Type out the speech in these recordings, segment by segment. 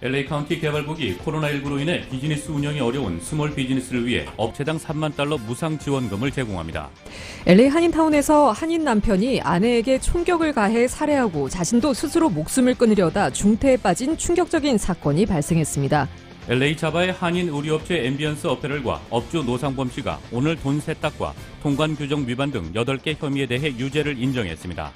LA 카운티 개발국이 코로나19로 인해 비즈니스 운영이 어려운 스몰 비즈니스를 위해 업체당 3만 달러 무상 지원금을 제공합니다. LA 한인타운에서 한인 남편이 아내에게 총격을 가해 살해하고 자신도 스스로 목숨을 끊으려다 중태에 빠진 충격적인 사건이 발생했습니다. LA 자바의 한인 의류업체 앰비언스 어페럴과 업주 노상범 씨가 오늘 돈 세탁과 통관 규정 위반 등 8개 혐의에 대해 유죄를 인정했습니다.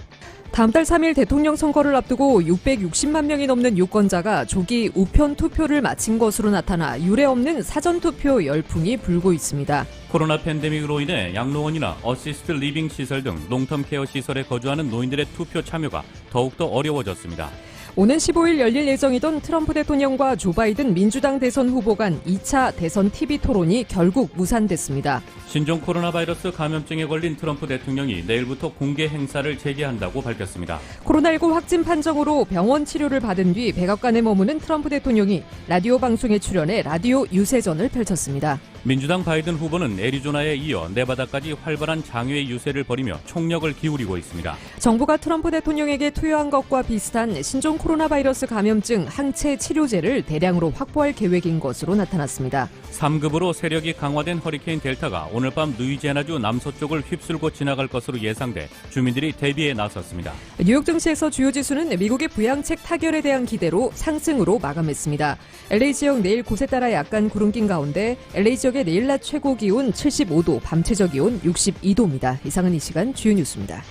다음 달 3일 대통령 선거를 앞두고 660만 명이 넘는 유권자가 조기 우편 투표를 마친 것으로 나타나 유례없는 사전투표 열풍이 불고 있습니다. 코로나 팬데믹으로 인해 양로원이나 어시스트 리빙 시설 등 롱텀 케어 시설에 거주하는 노인들의 투표 참여가 더욱더 어려워졌습니다. 오는 15일 열릴 예정이던 트럼프 대통령과 조 바이든 민주당 대선 후보 간 2차 대선 TV 토론이 결국 무산됐습니다. 신종 코로나 바이러스 감염증에 걸린 트럼프 대통령이 내일부터 공개 행사를 재개한다고 밝혔습니다. 코로나19 확진 판정으로 병원 치료를 받은 뒤 백악관에 머무는 트럼프 대통령이 라디오 방송에 출연해 라디오 유세전을 펼쳤습니다. 민주당 바이든 후보는 애리조나에 이어 네바다까지 활발한 장외 유세를 벌이며 총력을 기울이고 있습니다. 정부가 트럼프 대통령에게 투여한 것과 비슷한 신종 코로나 바이러스 감염증 항체 치료제를 대량으로 확보할 계획인 것으로 나타났습니다. 3급으로 세력이 강화된 허리케인 델타가 오늘 밤 루이지애나주 남서쪽을 휩쓸고 지나갈 것으로 예상돼 주민들이 대비에 나섰습니다. 뉴욕 증시에서 주요 지수는 미국의 부양책 타결에 대한 기대로 상승으로 마감했습니다. LA 지역 내일 곳에 따라 약간 구름 낀 가운데 LA 지역의 내일 낮 최고 기온 75도, 밤 최저 기온 62도입니다. 이상은 이 시간 주요 뉴스입니다.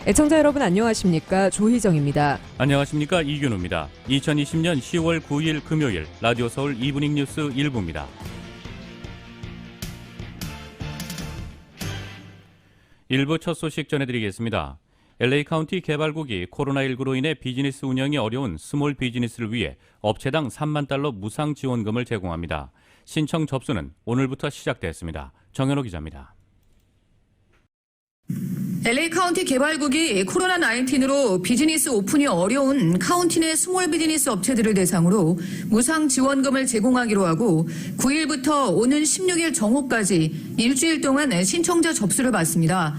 애청자 여러분 안녕하십니까? 조희정입니다. 안녕하십니까? 이균우입니다. 2020년 10월 9일 금요일 라디오 서울 이브닝 뉴스 1부입니다. 일부 첫 소식 전해드리겠습니다. LA 카운티 개발국이 코로나19로 인해 비즈니스 운영이 어려운 스몰 비즈니스를 위해 업체당 3만 달러 무상 지원금을 제공합니다. 신청 접수는 오늘부터 시작됐습니다. 정현호 기자입니다. LA 카운티 개발국이 코로나19로 비즈니스 오픈이 어려운 카운티 내 스몰 비즈니스 업체들을 대상으로 무상 지원금을 제공하기로 하고 9일부터 오는 16일 정오까지 일주일 동안 신청자 접수를 받습니다.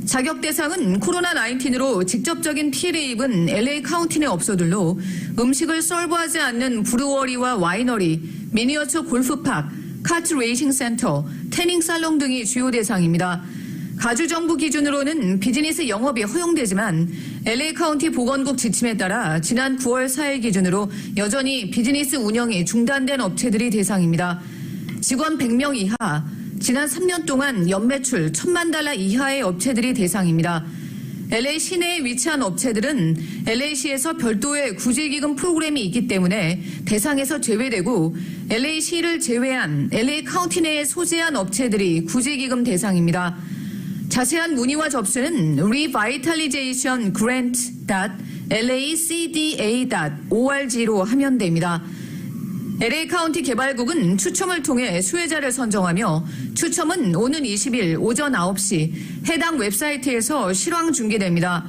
자격 대상은 코로나19로 직접적인 피해를 입은 LA 카운티 내 업소들로 음식을 서브하지 않는 브루어리와 와이너리, 미니어처 골프팍, 카트 레이싱 센터, 태닝 살롱 등이 주요 대상입니다. 가주정부 기준으로는 비즈니스 영업이 허용되지만 LA 카운티 보건국 지침에 따라 지난 9월 4일 기준으로 여전히 비즈니스 운영이 중단된 업체들이 대상입니다. 직원 100명 이하, 지난 3년 동안 연매출 1,000만 달러 이하의 업체들이 대상입니다. LA 시내에 위치한 업체들은 LA시에서 별도의 구제기금 프로그램이 있기 때문에 대상에서 제외되고 LA시를 제외한 LA 카운티 내에 소재한 업체들이 구제기금 대상입니다. 자세한 문의와 접수는 revitalization.grant.lacda.org로 하면 됩니다. LA 카운티 개발국은 추첨을 통해 수혜자를 선정하며 추첨은 오는 20일 오전 9시 해당 웹사이트에서 실황 중계됩니다.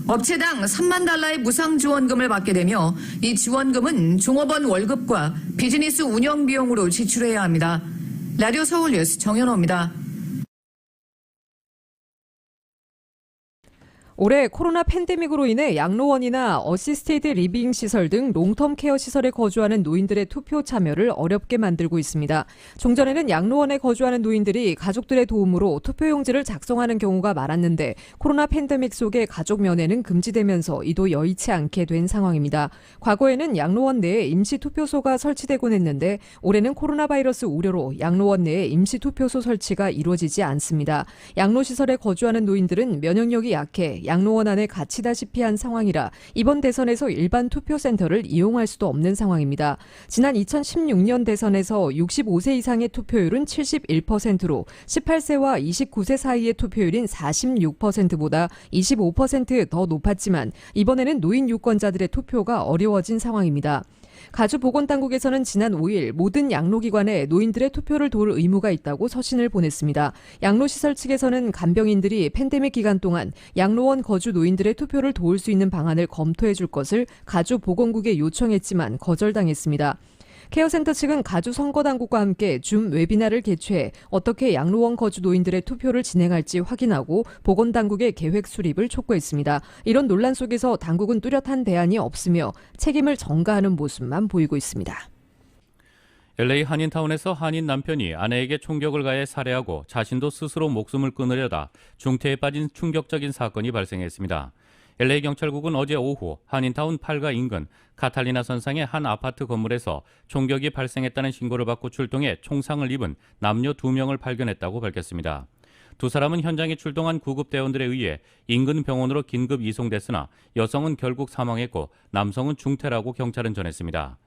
업체당 3만 달러의 무상 지원금을 받게 되며 이 지원금은 종업원 월급과 비즈니스 운영 비용으로 지출해야 합니다. 라디오 서울 뉴스 정현호입니다. 올해 코로나 팬데믹으로 인해 양로원이나 어시스티드 리빙 시설 등 롱텀 케어 시설에 거주하는 노인들의 투표 참여를 어렵게 만들고 있습니다. 종전에는 양로원에 거주하는 노인들이 가족들의 도움으로 투표용지를 작성하는 경우가 많았는데 코로나 팬데믹 속에 가족 면회는 금지되면서 이도 여의치 않게 된 상황입니다. 과거에는 양로원 내에 임시 투표소가 설치되곤 했는데 올해는 코로나 바이러스 우려로 양로원 내에 임시 투표소 설치가 이루어지지 않습니다. 양로시설에 거주하는 노인들은 면역력이 약해 양로원 안에 갇히다시피 한 상황이라 이번 대선에서 일반 투표센터를 이용할 수도 없는 상황입니다. 지난 2016년 대선에서 65세 이상의 투표율은 71%로 18세와 29세 사이의 투표율인 46%보다 25% 더 높았지만 이번에는 노인 유권자들의 투표가 어려워진 상황입니다. 가주보건당국에서는 지난 5일 모든 양로기관에 노인들의 투표를 도울 의무가 있다고 서신을 보냈습니다. 양로시설 측에서는 간병인들이 팬데믹 기간 동안 양로원 거주 노인들의 투표를 도울 수 있는 방안을 검토해 줄 것을 가주보건국에 요청했지만 거절당했습니다. 케어센터 측은 가주 선거당국과 함께 줌 웨비나를 개최해 어떻게 양로원 거주 노인들의 투표를 진행할지 확인하고 보건당국의 계획 수립을 촉구했습니다. 이런 논란 속에서 당국은 뚜렷한 대안이 없으며 책임을 전가하는 모습만 보이고 있습니다. LA 한인타운에서 한인 남편이 아내에게 총격을 가해 살해하고 자신도 스스로 목숨을 끊으려다 중태에 빠진 충격적인 사건이 발생했습니다. LA 경찰국은 어제 오후 한인타운 8가 인근 카탈리나 선상의 한 아파트 건물에서 총격이 발생했다는 신고를 받고 출동해 총상을 입은 남녀 2명을 발견했다고 밝혔습니다. 두 사람은 현장에 출동한 구급대원들에 의해 인근 병원으로 긴급 이송됐으나 여성은 결국 사망했고 남성은 중태라고 경찰은 전했습니다.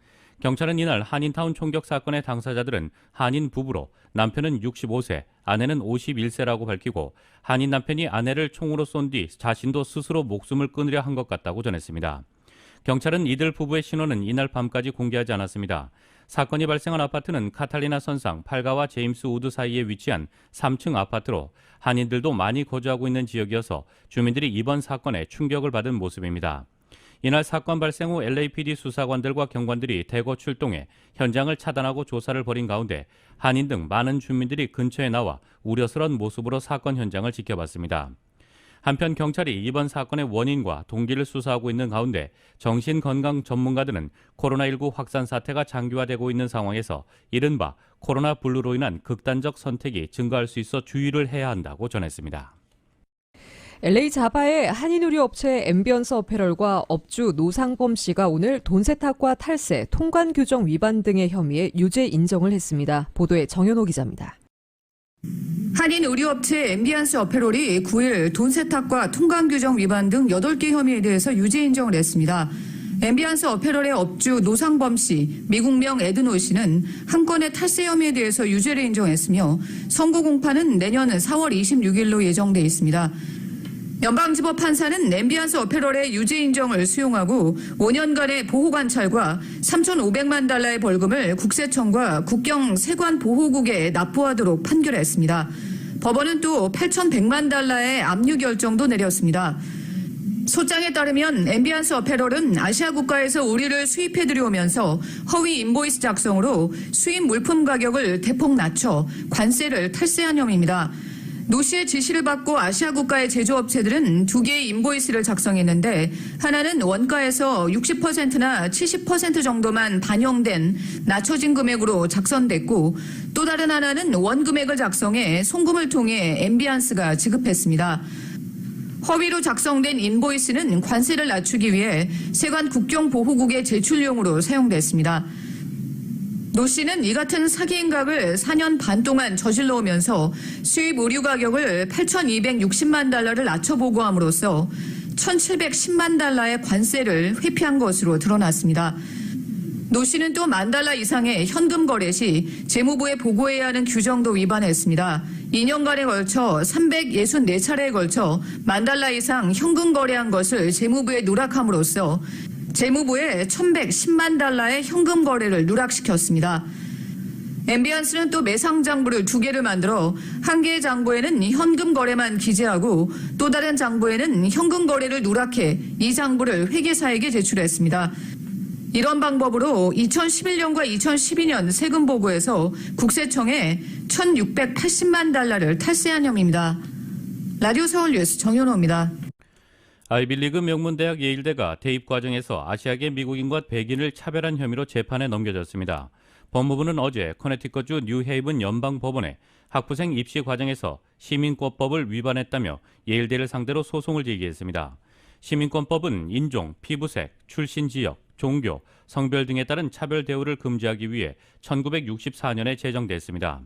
경찰은 이날 한인타운 총격 사건의 당사자들은 한인 부부로 남편은 65세, 아내는 51세라고 밝히고 한인 남편이 아내를 총으로 쏜 뒤 자신도 스스로 목숨을 끊으려 한 것 같다고 전했습니다. 경찰은 이들 부부의 신원은 이날 밤까지 공개하지 않았습니다. 사건이 발생한 아파트는 카탈리나 선상 8가와 제임스 우드 사이에 위치한 3층 아파트로 한인들도 많이 거주하고 있는 지역이어서 주민들이 이번 사건에 충격을 받은 모습입니다. 이날 사건 발생 후 LAPD 수사관들과 경관들이 대거 출동해 현장을 차단하고 조사를 벌인 가운데 한인 등 많은 주민들이 근처에 나와 우려스러운 모습으로 사건 현장을 지켜봤습니다. 한편 경찰이 이번 사건의 원인과 동기를 수사하고 있는 가운데 정신건강 전문가들은 코로나19 확산 사태가 장기화되고 있는 상황에서 이른바 코로나 블루로 인한 극단적 선택이 증가할 수 있어 주의를 해야 한다고 전했습니다. LA 자바의 한인 의류 업체 앰비언스 어페럴과 업주 노상범 씨가 오늘 돈 세탁과 탈세, 통관 규정 위반 등의 혐의에 유죄 인정을 했습니다. 보도에 정현호 기자입니다. 한인 의류업체 앰비언스 어페럴이 9일 돈 세탁과 통관 규정 위반 등 8개 혐의에 대해서 유죄 인정을 했습니다. 앰비언스 어페럴의 업주 노상범 씨, 미국명 에드노 씨는 한 건의 탈세 혐의에 대해서 유죄를 인정했으며 선고 공판은 내년 4월 26일로 예정돼 있습니다. 연방지법 판사는 앰비언스 어페럴의 유죄 인정을 수용하고 5년간의 보호관찰과 3,500만 달러의 벌금을 국세청과 국경 세관 보호국에 납부하도록 판결했습니다. 법원은 또 8,100만 달러의 압류 결정도 내렸습니다. 소장에 따르면 앰비언스 어페럴은 아시아 국가에서 의류를 수입해 들여오면서 허위 인보이스 작성으로 수입 물품 가격을 대폭 낮춰 관세를 탈세한 혐의입니다. 노 씨의 지시를 받고 아시아 국가의 제조업체들은 2개의 인보이스를 작성했는데 하나는 원가에서 60%나 70% 정도만 반영된 낮춰진 금액으로 작성됐고 또 다른 하나는 원금액을 작성해 송금을 통해 앰비언스가 지급했습니다. 허위로 작성된 인보이스는 관세를 낮추기 위해 세관 국경보호국의 제출용으로 사용됐습니다. 노 씨는 이 같은 사기 행각을 4년 반 동안 저질러 오면서 수입 의류 가격을 8,260만 달러를 낮춰 보고함으로써 1,710만 달러의 관세를 회피한 것으로 드러났습니다. 노 씨는 또 10,000달러 이상의 현금 거래 시 재무부에 보고해야 하는 규정도 위반했습니다. 2년간에 걸쳐 364차례에 걸쳐 10,000달러 이상 현금 거래한 것을 재무부에 누락함으로써 재무부에 1,110만 달러의 현금 거래를 누락시켰습니다. 앰비언스는 또 매상 장부를 2개를 만들어 한 개의 장부에는 현금 거래만 기재하고 또 다른 장부에는 현금 거래를 누락해 이 장부를 회계사에게 제출했습니다. 이런 방법으로 2011년과 2012년 세금 보고에서 국세청에 1,680만 달러를 탈세한 혐의입니다. 라디오 서울 뉴스 정현호입니다. 아이빌리그 명문대학 예일대가 대입 과정에서 아시아계 미국인과 백인을 차별한 혐의로 재판에 넘겨졌습니다. 법무부는 어제 커네티컷주 뉴헤이븐 연방법원에 학부생 입시 과정에서 시민권법을 위반했다며 예일대를 상대로 소송을 제기했습니다. 시민권법은 인종, 피부색, 출신 지역, 종교, 성별 등에 따른 차별 대우를 금지하기 위해 1964년에 제정됐습니다.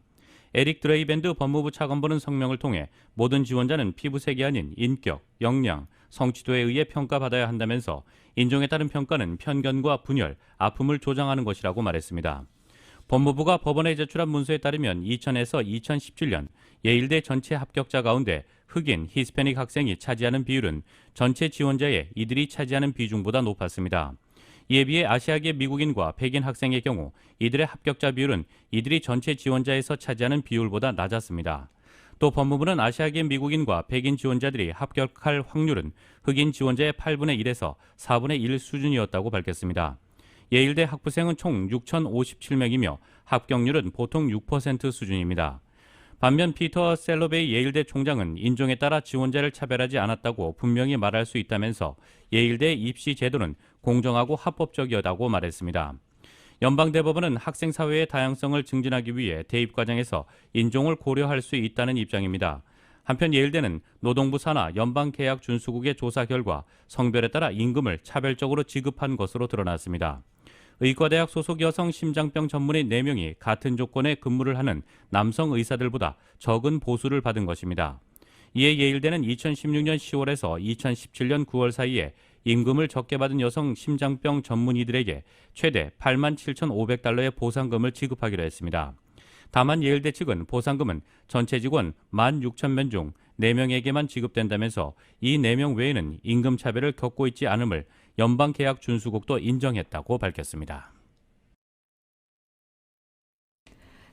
에릭 드레이밴드 법무부 차관보는 성명을 통해 모든 지원자는 피부색이 아닌 인격, 역량, 성취도에 의해 평가받아야 한다면서 인종에 따른 평가는 편견과 분열, 아픔을 조장하는 것이라고 말했습니다. 법무부가 법원에 제출한 문서에 따르면 2000에서 2017년 예일대 전체 합격자 가운데 흑인, 히스패닉 학생이 차지하는 비율은 전체 지원자의 이들이 차지하는 비중보다 높았습니다. 이에 비해 아시아계 미국인과 백인 학생의 경우 이들의 합격자 비율은 이들이 전체 지원자에서 차지하는 비율보다 낮았습니다. 또 법무부는 아시아계 미국인과 백인 지원자들이 합격할 확률은 흑인 지원자의 8분의 1에서 4분의 1 수준이었다고 밝혔습니다. 예일대 학부생은 총 6,057명이며 합격률은 보통 6% 수준입니다. 반면 피터 셀러베이 예일대 총장은 인종에 따라 지원자를 차별하지 않았다고 분명히 말할 수 있다면서 예일대 입시 제도는 공정하고 합법적이었다고 말했습니다. 연방대법원은 학생 사회의 다양성을 증진하기 위해 대입 과정에서 인종을 고려할 수 있다는 입장입니다. 한편 예일대는 노동부 산하 연방계약준수국의 조사 결과 성별에 따라 임금을 차별적으로 지급한 것으로 드러났습니다. 의과대학 소속 여성 심장병 전문의 4명이 같은 조건의 근무를 하는 남성 의사들보다 적은 보수를 받은 것입니다. 이에 예일대는 2016년 10월에서 2017년 9월 사이에 임금을 적게 받은 여성 심장병 전문의들에게 최대 87,500달러의 보상금을 지급하기로 했습니다. 다만 예일대 측은 보상금은 전체 직원 16,000명 중 4명에게만 지급된다면서 이 4명 외에는 임금 차별을 겪고 있지 않음을 연방계약준수국도 인정했다고 밝혔습니다.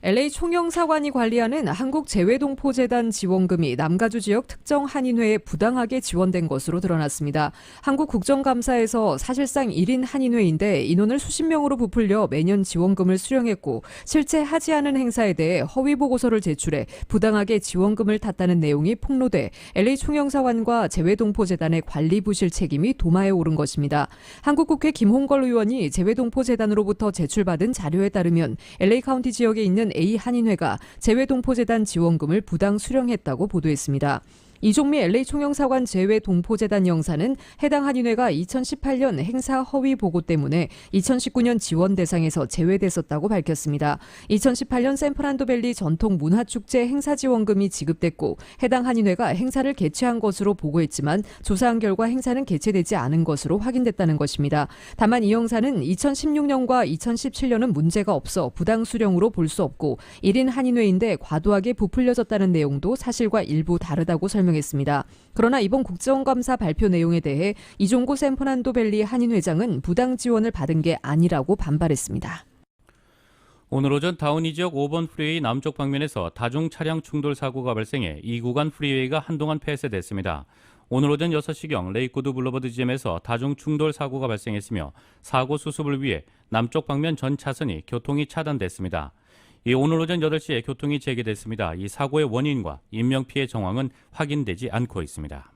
LA 총영사관이 관리하는 한국재외동포재단 지원금이 남가주 지역 특정 한인회에 부당하게 지원된 것으로 드러났습니다. 한국국정감사에서 사실상 1인 한인회인데 인원을 수십 명으로 부풀려 매년 지원금을 수령했고 실제 하지 않은 행사에 대해 허위 보고서를 제출해 부당하게 지원금을 탔다는 내용이 폭로돼 LA 총영사관과 재외동포재단의 관리 부실 책임이 도마에 오른 것입니다. 한국국회 김홍걸 의원이 재외동포재단으로부터 제출받은 자료에 따르면 LA 카운티 지역에 있는 A 한인회가 재외동포재단 지원금을 부당 수령했다고 보도했습니다. 이종미 LA 총영사관 재외동포재단 영사는 해당 한인회가 2018년 행사 허위 보고 때문에 2019년 지원 대상에서 제외됐었다고 밝혔습니다. 2018년 샌프란도밸리 전통문화축제 행사 지원금이 지급됐고 해당 한인회가 행사를 개최한 것으로 보고했지만 조사한 결과 행사는 개최되지 않은 것으로 확인됐다는 것입니다. 다만 이 영사는 2016년과 2017년은 문제가 없어 부당 수령으로 볼 수 없고 1인 한인회인데 과도하게 부풀려졌다는 내용도 사실과 일부 다르다고 설명했습니다. 그러나 이번 국정감사 발표 내용에 대해 이종고 샌프란도밸리 한인회장은 부당 지원을 받은 게 아니라고 반발했습니다. 오늘 오전 다우니 지역 5번 프리웨이 남쪽 방면에서 다중 차량 충돌 사고가 발생해 이 구간 프리웨이가 한동안 폐쇄됐습니다. 오늘 오전 6시경 레이크우드 블루버드 지점에서 다중 충돌 사고가 발생했으며 사고 수습을 위해 남쪽 방면 전 차선이 교통이 차단됐습니다. 오늘 오전 8시에 교통이 재개됐습니다. 이 사고의 원인과 인명피해 정황은 확인되지 않고 있습니다.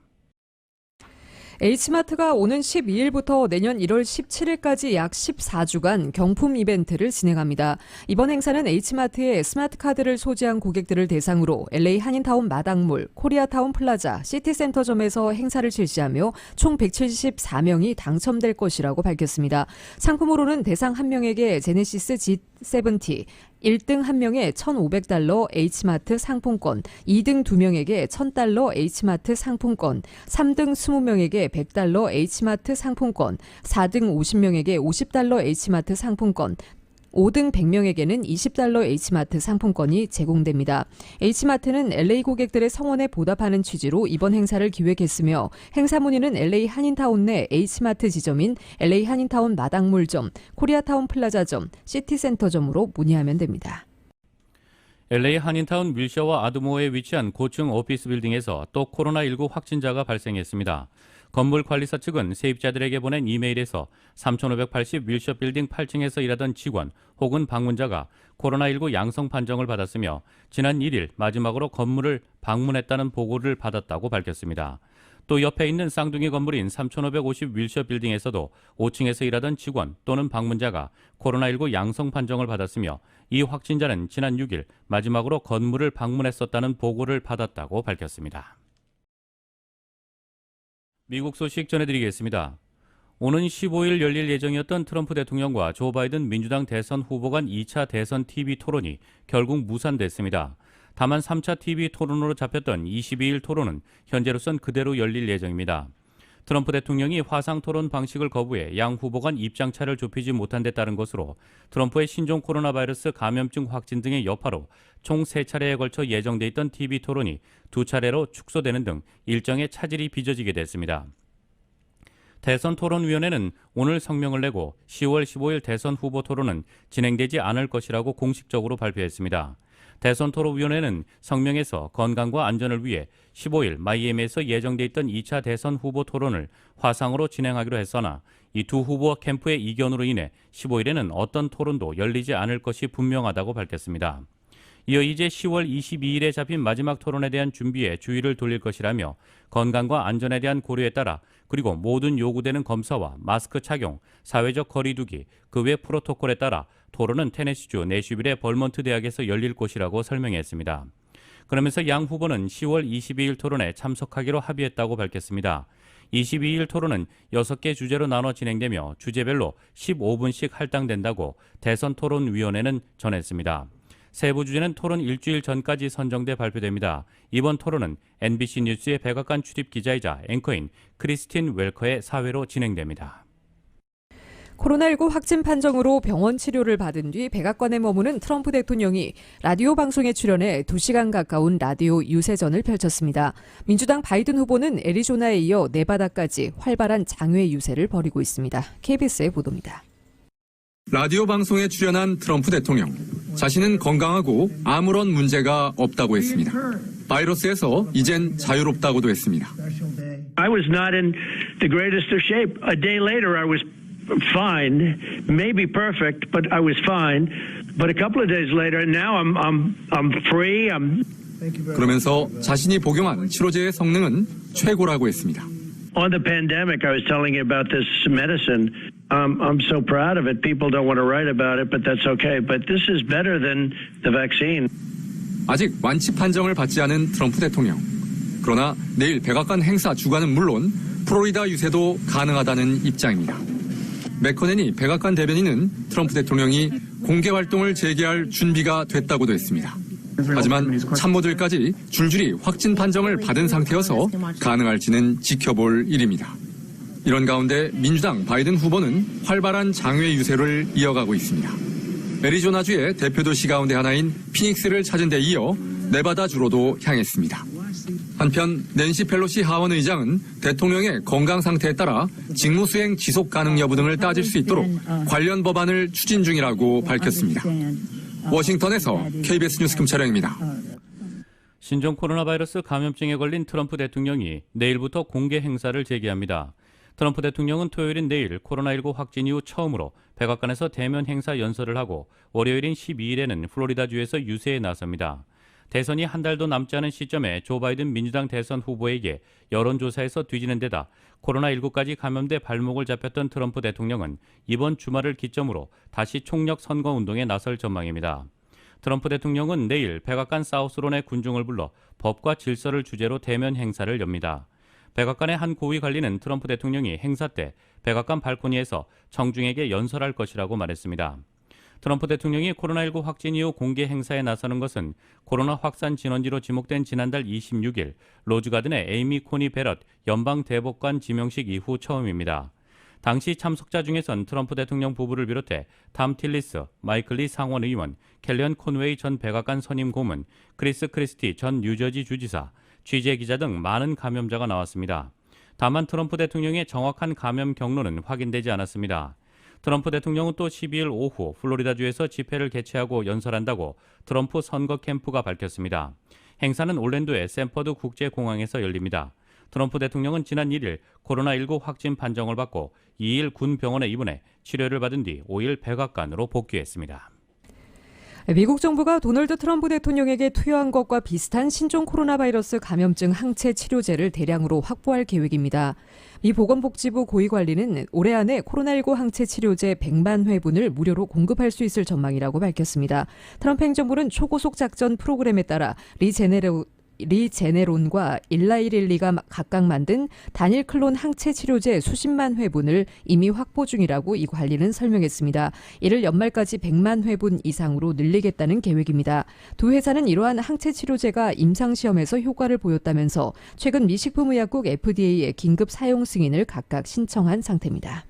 H마트가 오는 12일부터 내년 1월 17일까지 약 14주간 경품 이벤트를 진행합니다. 이번 행사는 H마트의 스마트카드를 소지한 고객들을 대상으로 LA 한인타운 마당몰, 코리아타운 플라자, 시티센터점에서 행사를 실시하며 총 174명이 당첨될 것이라고 밝혔습니다. 상품으로는 대상 1명에게 제네시스 G70, 1등 1명에 $1,500 H마트 상품권, 2등 2명에게 $1,000 H마트 상품권, 3등 20명에게 $100 H마트 상품권, 4등 50명에게 $50 H마트 상품권, 5등 100명에게는 $20 H마트 상품권이 제공됩니다. H마트는 LA 고객들의 성원에 보답하는 취지로 이번 행사를 기획했으며 행사 문의는 LA 한인타운 내 H마트 지점인 LA 한인타운 마당몰점, 코리아타운 플라자점, 시티센터점으로 문의하면 됩니다. LA 한인타운 밀셔와 아드모어에 위치한 고층 오피스 빌딩에서 또 코로나19 확진자가 발생했습니다. 건물 관리사 측은 세입자들에게 보낸 이메일에서 3580 윌셔 빌딩 8층에서 일하던 직원 혹은 방문자가 코로나19 양성 판정을 받았으며 지난 1일 마지막으로 건물을 방문했다는 보고를 받았다고 밝혔습니다. 또 옆에 있는 쌍둥이 건물인 3550 윌셔 빌딩에서도 5층에서 일하던 직원 또는 방문자가 코로나19 양성 판정을 받았으며 이 확진자는 지난 6일 마지막으로 건물을 방문했었다는 보고를 받았다고 밝혔습니다. 미국 소식 전해드리겠습니다. 오는 15일 열릴 예정이었던 트럼프 대통령과 조 바이든 민주당 대선 후보 간 2차 대선 TV 토론이 결국 무산됐습니다. 다만 3차 TV 토론으로 잡혔던 22일 토론은 현재로선 그대로 열릴 예정입니다. 트럼프 대통령이 화상 토론 방식을 거부해 양 후보 간 입장차를 좁히지 못한 데 따른 것으로 트럼프의 신종 코로나 바이러스 감염증 확진 등의 여파로 총 3차례에 걸쳐 예정돼 있던 TV 토론이 2차례로 축소되는 등 일정의 차질이 빚어지게 됐습니다. 대선 토론위원회는 오늘 성명을 내고 10월 15일 대선 후보 토론은 진행되지 않을 것이라고 공식적으로 발표했습니다. 대선 토론위원회는 성명에서 건강과 안전을 위해 15일 마이애미에서 예정돼 있던 2차 대선 후보 토론을 화상으로 진행하기로 했으나 이 두 후보 캠프의 이견으로 인해 15일에는 어떤 토론도 열리지 않을 것이 분명하다고 밝혔습니다. 이어 이제 10월 22일에 잡힌 마지막 토론에 대한 준비에 주의를 돌릴 것이라며 건강과 안전에 대한 고려에 따라 그리고 모든 요구되는 검사와 마스크 착용, 사회적 거리 두기, 그 외 프로토콜에 따라 토론은 테네시주 내슈빌의 벌먼트 대학에서 열릴 것이라고 설명했습니다. 그러면서 양 후보는 10월 22일 토론에 참석하기로 합의했다고 밝혔습니다. 22일 토론은 6개 주제로 나눠 진행되며 주제별로 15분씩 할당된다고 대선토론위원회는 전했습니다. 세부 주제는 토론 일주일 전까지 선정돼 발표됩니다. 이번 토론은 NBC 뉴스의 백악관 출입 기자이자 앵커인 크리스틴 웰커의 사회로 진행됩니다. 코로나19 확진 판정으로 병원 치료를 받은 뒤 백악관에 머무는 트럼프 대통령이 라디오 방송에 출연해 2시간 가까운 라디오 유세전을 펼쳤습니다. 민주당 바이든 후보는 애리조나에 이어 네바다까지 활발한 장외 유세를 벌이고 있습니다. KBS의 보도입니다. 라디오 방송에 출연한 트럼프 대통령. 자신은 건강하고 아무런 문제가 없다고 했습니다. 바이러스에서 이젠 자유롭다고도 했습니다. I was not in the greatest of shape. A day later I was fine, maybe perfect, but I was fine. But a couple of days later now I'm free. 그러면서 자신이 복용한 치료제의 성능은 최고라고 했습니다. On the pandemic, I was telling you about this medicine. I'm so proud of it. People don't want to write about it, but that's okay. But this is better than the vaccine. 아직 완치 판정을 받지 않은 트럼프 대통령. 그러나 내일 백악관 행사 주간은 물론 플로리다 유세도 가능하다는 입장입니다. 맥커넨이 백악관 대변인은 트럼프 대통령이 공개 활동을 재개할 준비가 됐다고도 했습니다. 하지만 참모들까지 줄줄이 확진 판정을 받은 상태여서 가능할지는 지켜볼 일입니다. 이런 가운데 민주당 바이든 후보는 활발한 장외 유세를 이어가고 있습니다. 애리조나주의 대표 도시 가운데 하나인 피닉스를 찾은 데 이어 네바다주로도 향했습니다. 한편 낸시 펠로시 하원 의장은 대통령의 건강 상태에 따라 직무수행 지속 가능 여부 등을 따질 수 있도록 관련 법안을 추진 중이라고 밝혔습니다. 워싱턴에서 KBS 뉴스 김철영입니다. 신종 코로나 바이러스 감염증에 걸린 트럼프 대통령이 내일부터 공개 행사를 재개합니다. 트럼프 대통령은 토요일인 내일 코로나19 확진 이후 처음으로 백악관에서 대면 행사 연설을 하고 월요일인 12일에는 플로리다주에서 유세에 나섭니다. 대선이 한 달도 남지 않은 시점에 조 바이든 민주당 대선 후보에게 여론조사에서 뒤지는 데다 코로나19까지 감염돼 발목을 잡혔던 트럼프 대통령은 이번 주말을 기점으로 다시 총력 선거운동에 나설 전망입니다. 트럼프 대통령은 내일 백악관 사우스론의 군중을 불러 법과 질서를 주제로 대면 행사를 엽니다. 백악관의 한 고위 관리는 트럼프 대통령이 행사 때 백악관 발코니에서 청중에게 연설할 것이라고 말했습니다. 트럼프 대통령이 코로나19 확진 이후 공개 행사에 나서는 것은 코로나 확산 진원지로 지목된 지난달 26일 로즈가든의 에이미 코니 베럿 연방대법관 지명식 이후 처음입니다. 당시 참석자 중에선 트럼프 대통령 부부를 비롯해 탐 틸리스, 마이클 리 상원 의원, 켈리언 콘웨이 전 백악관 선임 고문, 크리스 크리스티 전 뉴저지 주지사, 취재기자 등 많은 감염자가 나왔습니다. 다만 트럼프 대통령의 정확한 감염 경로는 확인되지 않았습니다. 트럼프 대통령은 또 12일 오후 플로리다주에서 집회를 개최하고 연설한다고 트럼프 선거 캠프가 밝혔습니다. 행사는 올랜도의 샌퍼드 국제공항에서 열립니다. 트럼프 대통령은 지난 1일 코로나19 확진 판정을 받고 2일 군 병원에 입원해 치료를 받은 뒤 5일 백악관으로 복귀했습니다. 미국 정부가 도널드 트럼프 대통령에게 투여한 것과 비슷한 신종 코로나 바이러스 감염증 항체 치료제를 대량으로 확보할 계획입니다. 미 보건복지부 고위관리는 올해 안에 코로나19 항체 치료제 100만 회분을 무료로 공급할 수 있을 전망이라고 밝혔습니다. 트럼프 행정부는 초고속 작전 프로그램에 따라 리제네론과 일라이릴리가 각각 만든 단일 클론 항체 치료제 수십만 회분을 이미 확보 중이라고 이 관리는 설명했습니다. 이를 연말까지 100만 회분 이상으로 늘리겠다는 계획입니다. 두 회사는 이러한 항체 치료제가 임상시험에서 효과를 보였다면서 최근 미식품의약국 FDA에 긴급 사용 승인을 각각 신청한 상태입니다.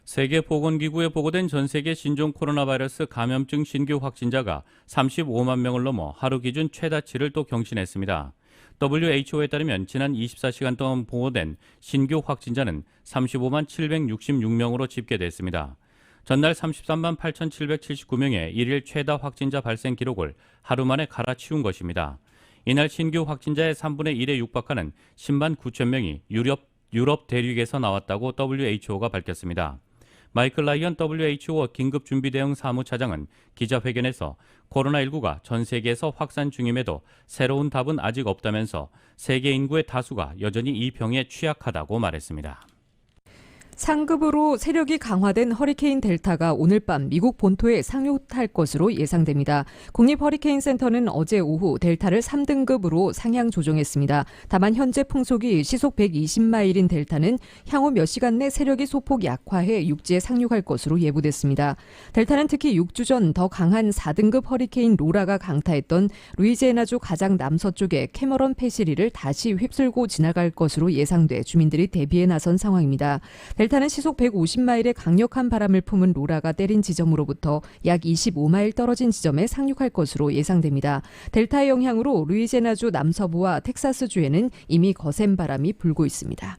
세계보건기구에 보고된 전 세계 신종 코로나 바이러스 감염증 신규 확진자가 35만 명을 넘어 하루 기준 최다치를 또 경신했습니다. WHO에 따르면 지난 24시간 동안 보고된 신규 확진자는 35만 766명으로 집계됐습니다. 전날 33만 8,779명의 일일 최다 확진자 발생 기록을 하루 만에 갈아치운 것입니다. 이날 신규 확진자의 3분의 1에 육박하는 10만 9천 명이 유럽 유럽 대륙에서 나왔다고 WHO가 밝혔습니다. 마이클 라이언 WHO 긴급준비대응 사무차장은 기자회견에서 코로나19가 전 세계에서 확산 중임에도 새로운 답은 아직 없다면서 세계 인구의 다수가 여전히 이 병에 취약하다고 말했습니다. 상급으로 세력이 강화된 허리케인 델타가 오늘 밤 미국 본토에 상륙할 것으로 예상됩니다. 국립허리케인센터는 어제 오후 델타를 3등급으로 상향 조정했습니다. 다만 현재 풍속이 시속 120마일인 델타는 향후 몇 시간 내 세력이 소폭 약화해 육지에 상륙할 것으로 예보됐습니다. 델타는 특히 6주 전 더 강한 4등급 허리케인 로라가 강타했던 루이지애나주 가장 남서쪽의 캐머런 패시리를 다시 휩쓸고 지나갈 것으로 예상돼 주민들이 대비에 나선 상황입니다. 델타는 시속 150마일의 강력한 바람을 품은 로라가 때린 지점으로부터 약 25마일 떨어진 지점에 상륙할 것으로 예상됩니다. 델타의 영향으로 루이지애나주 남서부와 텍사스주에는 이미 거센 바람이 불고 있습니다.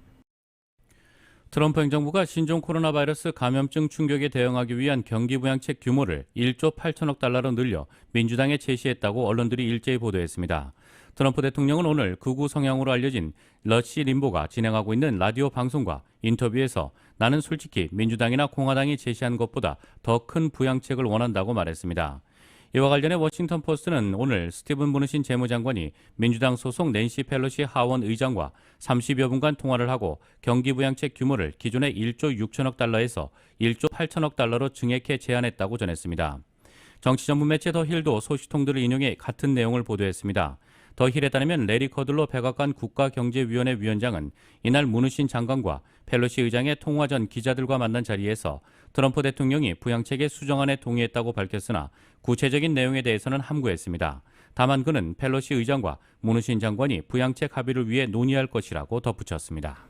트럼프 행정부가 신종 코로나 바이러스 감염증 충격에 대응하기 위한 경기 부양책 규모를 1조 8천억 달러로 늘려 민주당에 제시했다고 언론들이 일제히 보도했습니다. 트럼프 대통령은 오늘 극우 성향으로 알려진 러시 림보가 진행하고 있는 라디오 방송과 인터뷰에서 나는 솔직히 민주당이나 공화당이 제시한 것보다 더 큰 부양책을 원한다고 말했습니다. 이와 관련해 워싱턴 포스트는 오늘 스티븐 무누신 재무장관이 민주당 소속 낸시 펠로시 하원 의장과 30여 분간 통화를 하고 경기 부양책 규모를 기존의 1조 6천억 달러에서 1조 8천억 달러로 증액해 제안했다고 전했습니다. 정치 전문 매체 더 힐도 소식통들을 인용해 같은 내용을 보도했습니다. 더 힐에 따르면 레리 커들로 백악관 국가경제위원회 위원장은 이날 무누신 장관과 펠로시 의장의 통화 전 기자들과 만난 자리에서 트럼프 대통령이 부양책의 수정안에 동의했다고 밝혔으나 구체적인 내용에 대해서는 함구했습니다. 다만 그는 펠로시 의장과 무누신 장관이 부양책 합의를 위해 논의할 것이라고 덧붙였습니다.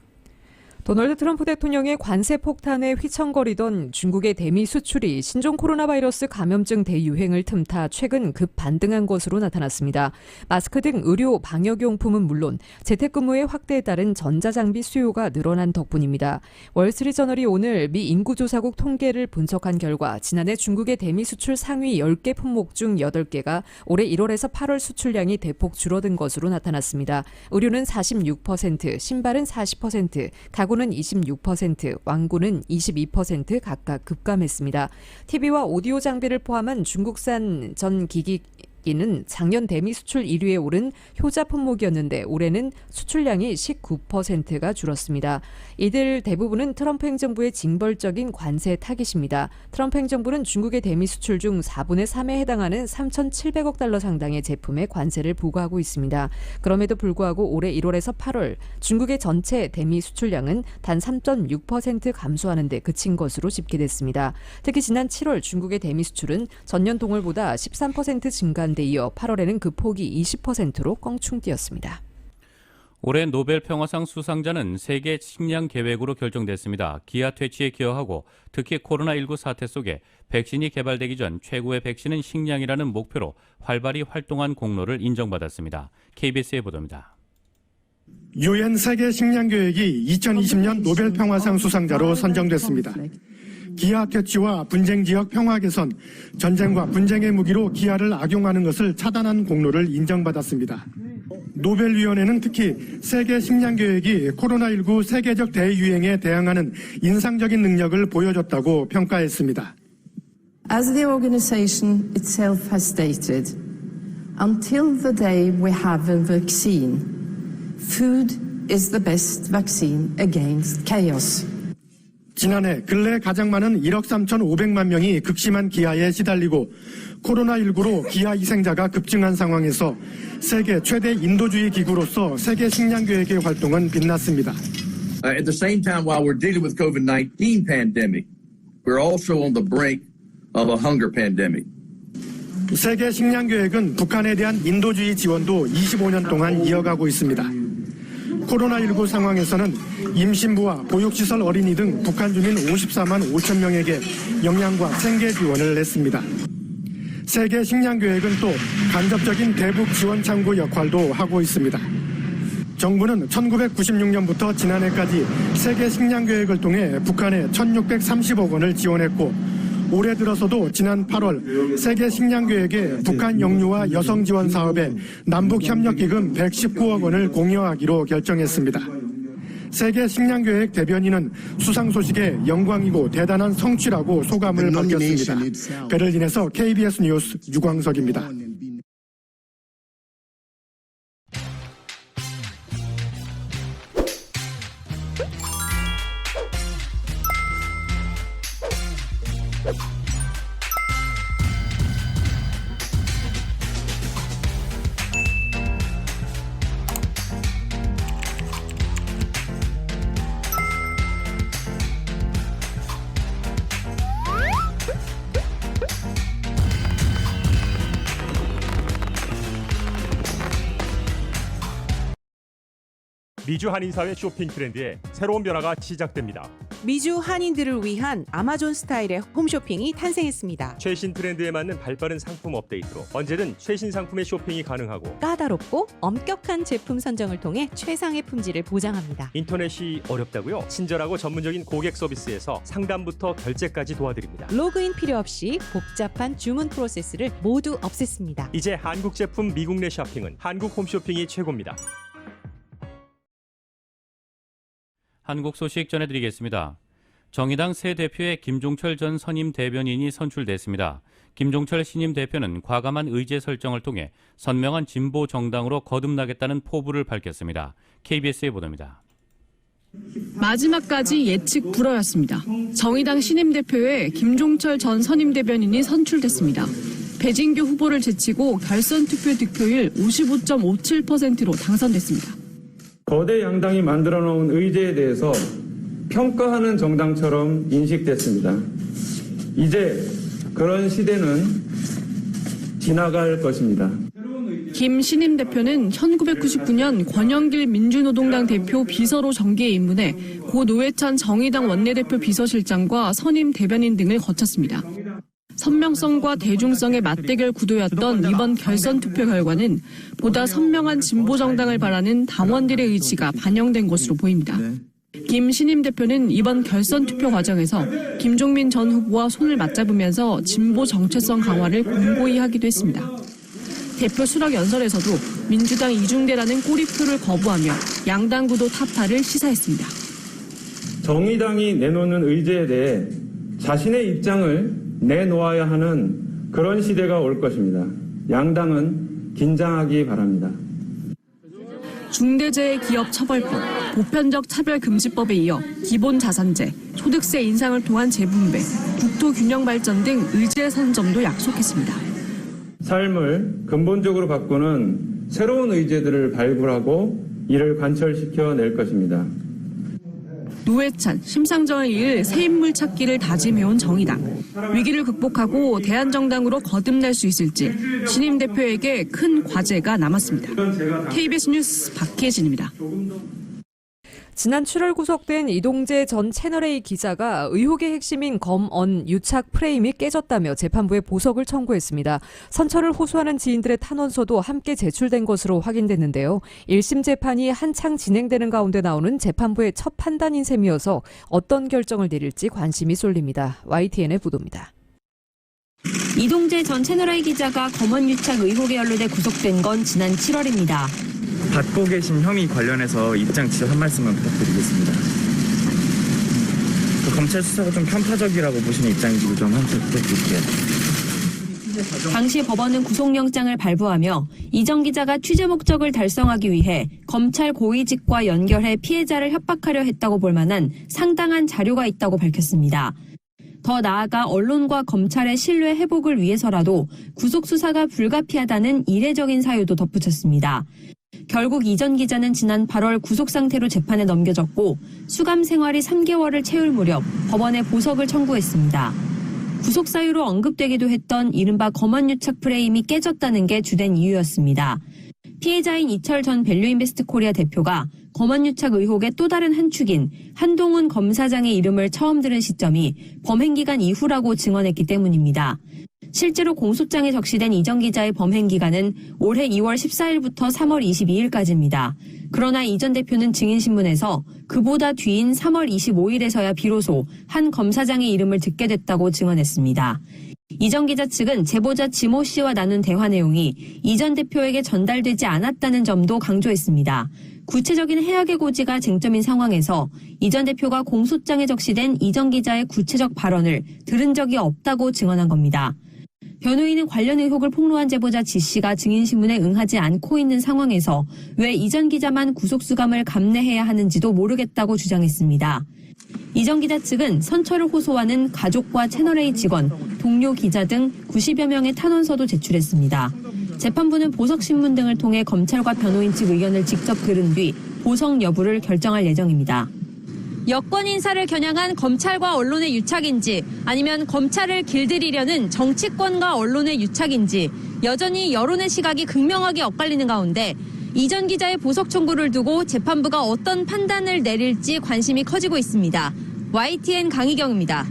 도널드 트럼프 대통령의 관세 폭탄에 휘청거리던 중국의 대미 수출이 신종 코로나 바이러스 감염증 대유행을 틈타 최근 급 반등한 것으로 나타났습니다. 마스크 등 의료 방역용품은 물론 재택근무의 확대에 따른 전자장비 수요가 늘어난 덕분입니다. 월스트리트저널이 오늘 미 인구조사국 통계를 분석한 결과 지난해 중국의 대미 수출 상위 10개 품목 중 8개가 올해 1월에서 8월 수출량이 대폭 줄어든 것으로 나타났습니다. 의류는 46%, 신발은 40%, 가구는 26%, 왕구는 22% 각각 급감했습니다. TV와 오디오 장비를 포함한 중국산 전 기기기는 작년 대미 수출 1위에 오른 효자 품목이었는데 올해는 수출량이 19%가 줄었습니다. 이들 대부분은 트럼프 행정부의 징벌적인 관세 타깃입니다. 트럼프 행정부는 중국의 대미 수출 중 4분의 3에 해당하는 3,700억 달러 상당의 제품에 관세를 부과하고 있습니다. 그럼에도 불구하고 올해 1월에서 8월 중국의 전체 대미 수출량은 단 3.6% 감소하는 데 그친 것으로 집계됐습니다. 특히 지난 7월 중국의 대미 수출은 전년 동월보다 13% 증가한 데 이어 8월에는 그 폭이 20%로 껑충 뛰었습니다. 올해 노벨 평화상 수상자는 세계 식량 계획으로 결정됐습니다. 기아 퇴치에 기여하고 특히 코로나19 사태 속에 백신이 개발되기 전 최고의 백신은 식량이라는 목표로 활발히 활동한 공로를 인정받았습니다. KBS의 보도입니다. 유엔 세계 식량 계획이 2020년 노벨 평화상 수상자로 선정됐습니다. 기아 퇴치와 분쟁 지역 평화 개선, 전쟁과 분쟁의 무기로 기아를 악용하는 것을 차단한 공로를 인정받았습니다. 노벨위원회는 특히 세계 식량 계획이 코로나19 세계적 대유행에 대응하는 인상적인 능력을 보여줬다고 평가했습니다. As the organization itself has stated, until the day we have a vaccine, food is the best vaccine against chaos. 지난해 근래 가장 많은 1억 3,500만 명이 극심한 기아에 시달리고 코로나19로 기아 희생자가 급증한 상황에서 세계 최대 인도주의 기구로서 세계 식량 계획의 활동은 빛났습니다. At the same time, while we're dealing with COVID-19 pandemic, we're also on the brink of a hunger pandemic. 세계 식량 계획은 북한에 대한 인도주의 지원도 25년 동안 이어가고 있습니다. 코로나19 상황에서는 임신부와 보육시설 어린이 등 북한 주민 54만 5천 명에게 영양과 생계 지원을 했습니다. 세계 식량 계획은 또 간접적인 대북 지원 창구 역할도 하고 있습니다. 정부는 1996년부터 지난해까지 세계 식량 계획을 통해 북한에 1,630억 원을 지원했고 올해 들어서도 지난 8월 세계 식량 계획에 북한 영유아 여성 지원 사업에 남북 협력 기금 119억 원을 공여하기로 결정했습니다. 세계식량교획 대변인은 수상 소식에 영광이고 대단한 성취라고 소감을 밝혔습니다. 베를린에서 KBS 뉴스 유광석입니다. 미주 한인사회 쇼핑 트렌드에 새로운 변화가 시작됩니다. 미주 한인들을 위한 아마존 스타일의 홈쇼핑이 탄생했습니다. 최신 트렌드에 맞는 발빠른 상품 업데이트로 언제든 최신 상품의 쇼핑이 가능하고 까다롭고 엄격한 제품 선정을 통해 최상의 품질을 보장합니다. 인터넷이 어렵다고요? 친절하고 전문적인 고객 서비스에서 상담부터 결제까지 도와드립니다. 로그인 필요 없이 복잡한 주문 프로세스를 모두 없앴습니다. 이제 한국 제품 미국 내 쇼핑은 한국 홈쇼핑이 최고입니다. 한국 소식 전해드리겠습니다. 정의당 새 대표의 김종철 전 선임 대변인이 선출됐습니다. 김종철 신임 대표는 과감한 의제 설정을 통해 선명한 진보 정당으로 거듭나겠다는 포부를 밝혔습니다. KBS의 보도입니다. 마지막까지 예측 불허였습니다. 정의당 신임 대표에 김종철 전 선임 대변인이 선출됐습니다. 배진규 후보를 제치고 결선 투표 득표율 55.57%로 당선됐습니다. 거대 양당이 만들어 놓은 의제에 대해서 평가하는 정당처럼 인식됐습니다. 이제 그런 시대는 지나갈 것입니다. 김 신임 대표는 1999년 권영길 민주노동당 대표 비서로 정계에 입문해 고 노회찬 정의당 원내대표 비서실장과 선임 대변인 등을 거쳤습니다. 선명성과 대중성의 맞대결 구도였던 이번 결선 투표 결과는 보다 선명한 진보 정당을 바라는 당원들의 의지가 반영된 것으로 보입니다. 김 신임 대표는 이번 결선 투표 과정에서 김종민 전 후보와 손을 맞잡으면서 진보 정체성 강화를 공고히 하기도 했습니다. 대표 수락 연설에서도 민주당 이중대라는 꼬리표를 거부하며 양당 구도 타파를 시사했습니다. 정의당이 내놓는 의제에 대해 자신의 입장을 내놓아야 하는 그런 시대가 올 것입니다. 양당은 긴장하기 바랍니다. 중대재해기업처벌법, 보편적 차별금지법에 이어 기본자산제, 소득세 인상을 통한 재분배, 국토균형 발전 등 의제 선점도 약속했습니다. 삶을 근본적으로 바꾸는 새로운 의제들을 발굴하고 이를 관철시켜 낼 것입니다. 노회찬, 심상정을 이을 새 인물 찾기를 다짐해온 정의당. 위기를 극복하고 대한정당으로 거듭날 수 있을지 신임 대표에게 큰 과제가 남았습니다. KBS 뉴스 박혜진입니다. 지난 7월 구속된 이동재 전 채널A 기자가 의혹의 핵심인 검언 유착 프레임이 깨졌다며 재판부에 보석을 청구했습니다. 선처를 호소하는 지인들의 탄원서도 함께 제출된 것으로 확인됐는데요. 1심 재판이 한창 진행되는 가운데 나오는 재판부의 첫 판단인 셈이어서 어떤 결정을 내릴지 관심이 쏠립니다. YTN의 보도입니다. 이동재 전 채널A 기자가 검언 유착 의혹에 연루돼 구속된 건 지난 7월입니다. 받고 계신 혐의 관련해서 입장 직접 한 말씀만 부탁드리겠습니다. 검찰 수사가 좀 편파적이라고 보시는 입장인지도 좀 한번 부탁드릴게요. 당시 법원은 구속영장을 발부하며 이 전 기자가 취재 목적을 달성하기 위해 검찰 고위직과 연결해 피해자를 협박하려 했다고 볼 만한 상당한 자료가 있다고 밝혔습니다. 더 나아가 언론과 검찰의 신뢰 회복을 위해서라도 구속 수사가 불가피하다는 이례적인 사유도 덧붙였습니다. 결국 이 전 기자는 지난 8월 구속 상태로 재판에 넘겨졌고 수감 생활이 3개월을 채울 무렵 법원에 보석을 청구했습니다. 구속 사유로 언급되기도 했던 이른바 검언 유착 프레임이 깨졌다는 게 주된 이유였습니다. 피해자인 이철 전 밸류인베스트 코리아 대표가 검언 유착 의혹의 또 다른 한 축인 한동훈 검사장의 이름을 처음 들은 시점이 범행기간 이후라고 증언했기 때문입니다. 실제로 공소장에 적시된 이 전 기자의 범행 기간은 올해 2월 14일부터 3월 22일까지입니다. 그러나 이 전 대표는 증인신문에서 그보다 뒤인 3월 25일에서야 비로소 한 검사장의 이름을 듣게 됐다고 증언했습니다. 이 전 기자 측은 제보자 지모 씨와 나눈 대화 내용이 이 전 대표에게 전달되지 않았다는 점도 강조했습니다. 구체적인 해악의 고지가 쟁점인 상황에서 이 전 대표가 공소장에 적시된 이전 기자의 구체적 발언을 들은 적이 없다고 증언한 겁니다. 변호인은 관련 의혹을 폭로한 제보자 지 씨가 증인신문에 응하지 않고 있는 상황에서 왜 이전 기자만 구속수감을 감내해야 하는지도 모르겠다고 주장했습니다. 이전 기자 측은 선처를 호소하는 가족과 채널A 직원, 동료 기자 등 90여 명의 탄원서도 제출했습니다. 재판부는 보석신문 등을 통해 검찰과 변호인 측 의견을 직접 들은 뒤 보석 여부를 결정할 예정입니다. 여권 인사를 겨냥한 검찰과 언론의 유착인지 아니면 검찰을 길들이려는 정치권과 언론의 유착인지 여전히 여론의 시각이 극명하게 엇갈리는 가운데 이전 기자의 보석 청구를 두고 재판부가 어떤 판단을 내릴지 관심이 커지고 있습니다. YTN 강희경입니다.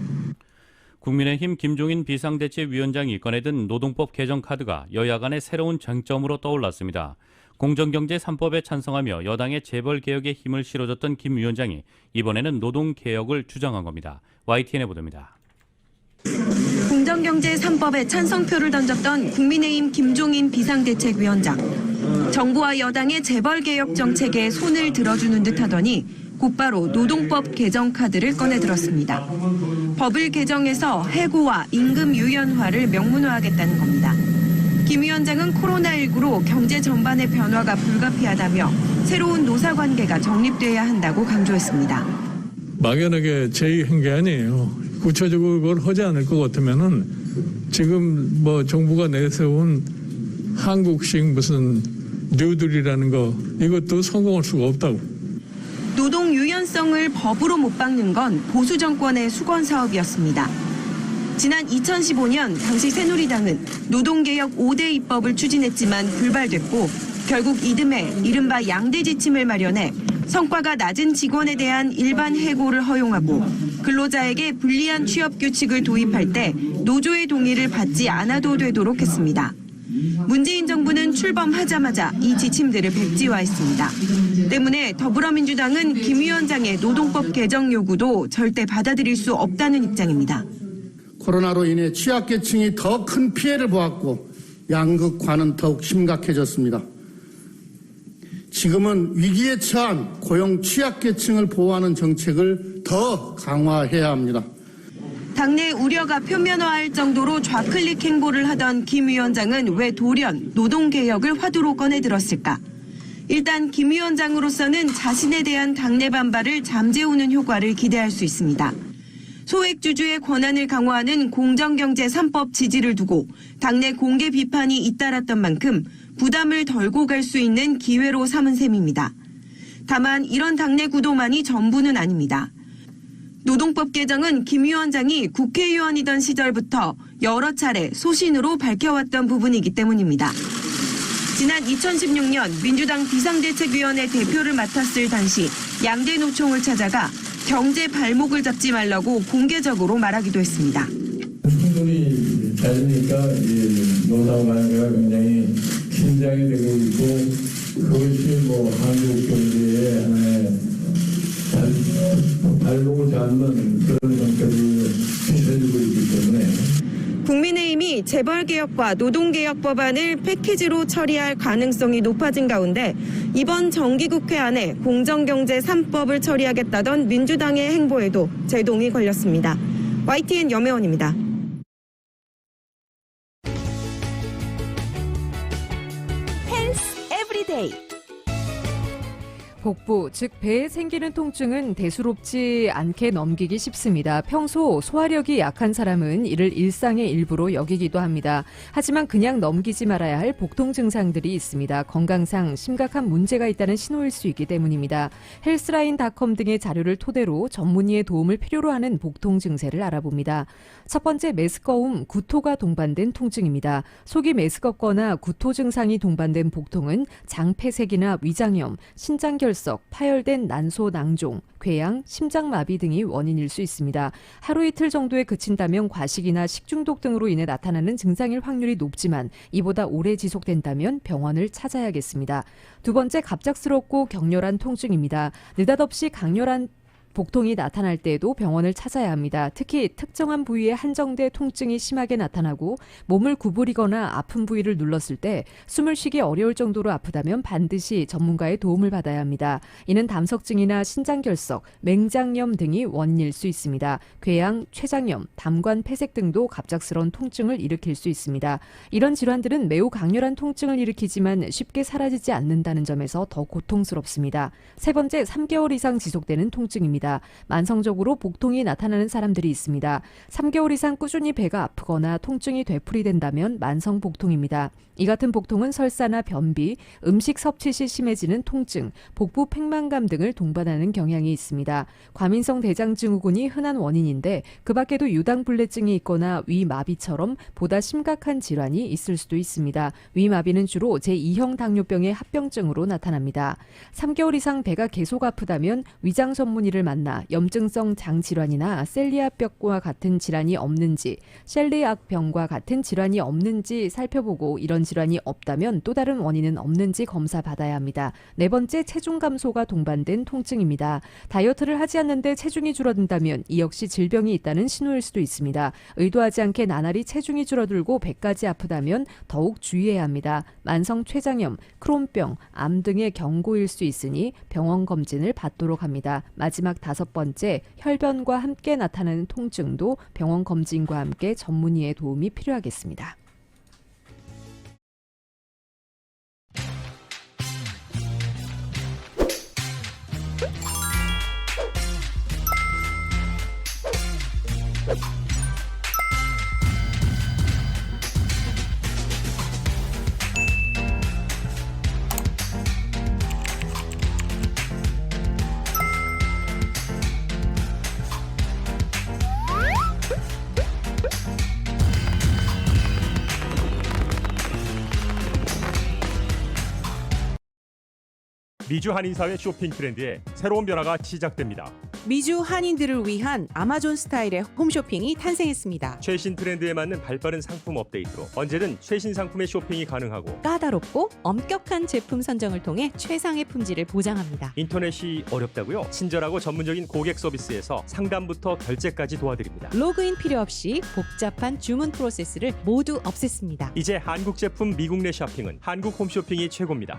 국민의힘 김종인 비상대책위원장이 꺼내든 노동법 개정 카드가 여야 간의 새로운 쟁점으로 떠올랐습니다. 공정경제 3법에 찬성하며 여당의 재벌개혁에 힘을 실어줬던 김 위원장이 이번에는 노동개혁을 주장한 겁니다. YTN의 보도입니다. 공정경제 3법에 찬성표를 던졌던 국민의힘 김종인 비상대책위원장. 정부와 여당의 재벌개혁 정책에 손을 들어주는 듯 하더니 곧바로 노동법 개정 카드를 꺼내들었습니다. 법을 개정해서 해고와 임금 유연화를 명문화하겠다는 겁니다. 김 위원장은 코로나19로 경제 전반의 변화가 불가피하다며 새로운 노사관계가 정립돼야 한다고 강조했습니다. 막연하게 제의한 게 아니에요. 구체적으로 그걸 하지 않을 것 같으면은 지금 정부가 내세운 한국식 무슨 뉴딜이라는 거 이것도 성공할 수가 없다고. 노동 유연성을 법으로 못 박는 건 보수 정권의 수건 사업이었습니다. 지난 2015년 당시 새누리당은 노동개혁 5대 입법을 추진했지만 불발됐고 결국 이듬해 이른바 양대 지침을 마련해 성과가 낮은 직원에 대한 일반 해고를 허용하고 근로자에게 불리한 취업 규칙을 도입할 때 노조의 동의를 받지 않아도 되도록 했습니다. 문재인 정부는 출범하자마자 이 지침들을 백지화했습니다. 때문에 더불어민주당은 김 위원장의 노동법 개정 요구도 절대 받아들일 수 없다는 입장입니다. 코로나로 인해 취약계층이 더 큰 피해를 보았고 양극화는 더욱 심각해졌습니다. 지금은 위기에 처한 고용 취약계층을 보호하는 정책을 더 강화해야 합니다. 당내 우려가 표면화할 정도로 좌클릭 행보를 하던 김 위원장은 왜 돌연 노동개혁을 화두로 꺼내들었을까? 일단 김 위원장으로서는 자신에 대한 당내 반발을 잠재우는 효과를 기대할 수 있습니다. 소액주주의 권한을 강화하는 공정경제 3법 지지를 두고 당내 공개 비판이 잇따랐던 만큼 부담을 덜고 갈 수 있는 기회로 삼은 셈입니다. 다만 이런 당내 구도만이 전부는 아닙니다. 노동법 개정은 김 위원장이 국회의원이던 시절부터 여러 차례 소신으로 밝혀왔던 부분이기 때문입니다. 지난 2016년 민주당 비상대책위원회 대표를 맡았을 당시 양대 노총을 찾아가 경제 발목을 잡지 말라고 공개적으로 말하기도 했습니다. 충분히 잦으니까 노사관계가 굉장히 긴장이 되고 있고 그것이 한국 경제의 하나의 발목을 잡는 그런 형태를 펼쳐지고 있기 때문에 국민의힘이 재벌개혁과 노동개혁 법안을 패키지로 처리할 가능성이 높아진 가운데 이번 정기국회 안에 공정경제 3법을 처리하겠다던 민주당의 행보에도 제동이 걸렸습니다. YTN 염혜원입니다. 헬스 에브리데이. 복부, 즉 배에 생기는 통증은 대수롭지 않게 넘기기 쉽습니다. 평소 소화력이 약한 사람은 이를 일상의 일부로 여기기도 합니다. 하지만 그냥 넘기지 말아야 할 복통 증상들이 있습니다. 건강상 심각한 문제가 있다는 신호일 수 있기 때문입니다. 헬스라인.com 등의 자료를 토대로 전문의의 도움을 필요로 하는 복통 증세를 알아봅니다. 첫 번째, 메스꺼움, 구토가 동반된 통증입니다. 속이 메스껍거나 구토 증상이 동반된 복통은 장폐색이나 위장염, 신장결 파열된 난소 낭종, 궤양, 심장마비 등이 원인일 수 있습니다. 하루 이틀 정도에 그친다면 과식이나 식중독 등으로 인해 나타나는 증상일 확률이 높지만 이보다 오래 지속된다면 병원을 찾아야겠습니다. 두 번째, 갑작스럽고 격렬한 통증입니다. 느닷없이 강렬한 복통이 나타날 때에도 병원을 찾아야 합니다. 특히 특정한 부위에 한정돼 통증이 심하게 나타나고 몸을 구부리거나 아픈 부위를 눌렀을 때 숨을 쉬기 어려울 정도로 아프다면 반드시 전문가의 도움을 받아야 합니다. 이는 담석증이나 신장결석, 맹장염 등이 원인일 수 있습니다. 궤양, 췌장염, 담관 폐색 등도 갑작스러운 통증을 일으킬 수 있습니다. 이런 질환들은 매우 강렬한 통증을 일으키지만 쉽게 사라지지 않는다는 점에서 더 고통스럽습니다. 세 번째, 3개월 이상 지속되는 통증입니다. 만성적으로 복통이 나타나는 사람들이 있습니다. 3개월 이상 꾸준히 배가 아프거나 통증이 되풀이된다면 만성 복통입니다. 이 같은 복통은 설사나 변비, 음식 섭취 시 심해지는 통증, 복부 팽만감 등을 동반하는 경향이 있습니다. 과민성 대장증후군이 흔한 원인인데 그 밖에도 유당불내증이 있거나 위마비처럼 보다 심각한 질환이 있을 수도 있습니다. 위마비는 주로 제2형 당뇨병의 합병증으로 나타납니다. 3개월 이상 배가 계속 아프다면 위장 전문의를 만나 염증성 장질환이나 셀리아병과 같은 질환이 없는지, 셀리악병과 같은 질환이 없는지 살펴보고 이런 질환이 없다면 또 다른 원인은 없는지 검사받아야 합니다. 네 번째, 체중 감소가 동반된 통증입니다. 다이어트를 하지 않는데 체중이 줄어든다면 이 역시 질병이 있다는 신호일 수도 있습니다. 의도하지 않게 나날이 체중이 줄어들고 배까지 아프다면 더욱 주의해야 합니다. 만성 췌장염, 크론병, 암 등의 경고일 수 있으니 병원 검진을 받도록 합니다. 마지막 5번째, 혈변과 함께 나타나는 통증도 병원 검진과 함께 전문의의 도움이 필요하겠습니다. 미주 한인사회 쇼핑 트렌드에 새로운 변화가 시작됩니다. 미주 한인들을 위한 아마존 스타일의 홈쇼핑이 탄생했습니다. 최신 트렌드에 맞는 발빠른 상품 업데이트로 언제든 최신 상품의 쇼핑이 가능하고 까다롭고 엄격한 제품 선정을 통해 최상의 품질을 보장합니다. 인터넷이 어렵다고요? 친절하고 전문적인 고객 서비스에서 상담부터 결제까지 도와드립니다. 로그인 필요 없이 복잡한 주문 프로세스를 모두 없앴습니다. 이제 한국 제품 미국 내 쇼핑은 한국 홈쇼핑이 최고입니다.